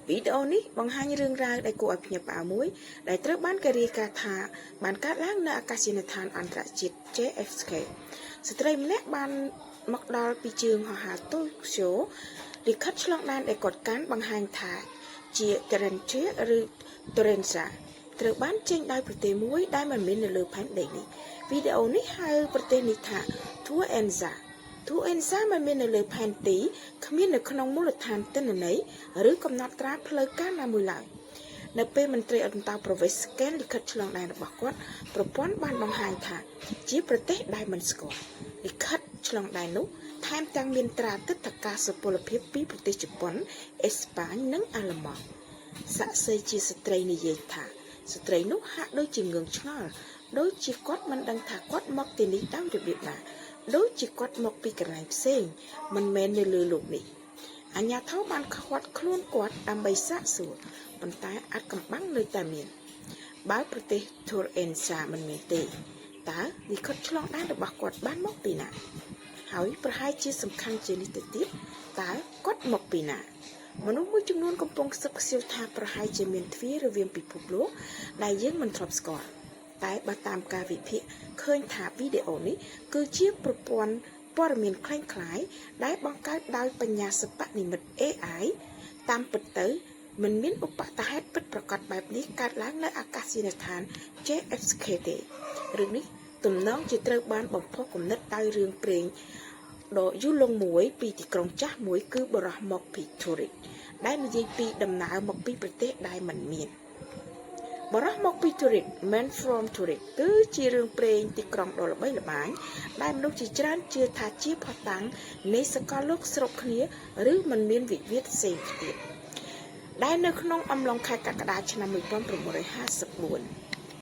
វីដេអូនេះបង្ហាញរឿងរ៉ាវដែលគួរឲ្យភ្ញាក់ផ្អើលមួយដែលត្រូវបានគេរាយការណ៍ថាបានកើតឡើងនៅអាកាសយានដ្ឋានអន្តរជាតិ JFK ស្ត្រីម្នាក់បានមកដល់ពីជើងហោះហើរតូក្យូលិខិតឆ្លងដែនដែលគាត់កាន់បង្ហាញថាជា Terence ឬ Teresa ត្រូវបានចេញដោយប្រទេសមួយដែលមិនមាននៅលើផែនដីនេះវីដេអូនេះហៅប្រទេសនេះថា Tuenza មិនមាននៅលើផែនទីគ្មាននៅក្នុងមូលដ្ឋានទិន្នន័យឬកំណត់ត្រាផ្លូវការណាមួយឡើយនៅពេលមន្ត្រីអន្តរប្រវេសន៍ស្កេនលិខិតឆ្លងដែនរបស់គាត់ប្រព័ន្ធបានបង្ហាញថាជាប្រទេសដែលមិនស្គាល់លិខិតឆ្លងដែននោះថែមទាំងមានត្រាទិដ្ឋាការសុពលភាពពីប្រទេសជប៉ុនអេស្ប៉ាញនិងអាល្លឺម៉ង់សាក់សីជាស្ត្រីនិយាយថាស្ត្រីនោះហាក់ដូចជាងងឆ្ងល់ដូចជាគាត់មិនដឹងថាគាត់មកទីនេះដោយរបៀបណាដូចជាគាត់មកពីកន្លែងផ្សេងមិនមែននៅលើលោកនេះអាជ្ញាធរបានឃាត់ខ្លួនគាត់ដើម្បីសាកសួរប៉ុន្តែអាចកំបាំងនៅតែមានបើប្រទេស Tuenza មិនមានទេតើលិខិតឆ្លងដែនរបស់គាត់បានមកពីណាហើយប្រហែលជាសំខាន់ជាងនេះទៅទៀតតើគាត់មកពីណាមនុស្សមួយចំនួនកំពុងខ្សឹបខ្សៀវថាប្រហែលជាមានទ្វាររវាងពិភពលោកដែលយើងមិនធ្លាប់ស្គាល់តែបើតាមការវិភាគឃើញថាវីដេអូនេះគឺជាប្រព័ន្ធព័ត៌មានคล้ายៗដែលបង្កើតដោយបញ្ញាសិប្បនិម្មិត AI តាមពិតទៅមិនមានឧបតហេតុពិតប្រាកដបែបនេះកើតឡើងនៅអាកាសយានដ្ឋាន JFK ទេរឿងនេះទំនងជាត្រូវបានបំផុសគំនិតដោយរឿងព្រេងដ៏យូរលង់មួយពីទីក្រុងចាស់មួយគឺបរោះមកពី Turin ដែលនិយាយពីដំណើរមកពីប្រទេសដែលមិនមានបរោះមកពី Turin Man from Turin គឺជារឿងព្រេងទីក្រុងដ៏ល្បីល្បាញដែលមនុស្សជាច្រើនជឿថាជាភស្តុតាងនៃសកលលោកស្រុកគ្នាឬមិនមានវិវាទផ្សេងទៀតដែលនៅក្នុងអំឡុងខែកក្កដាឆ្នាំ1954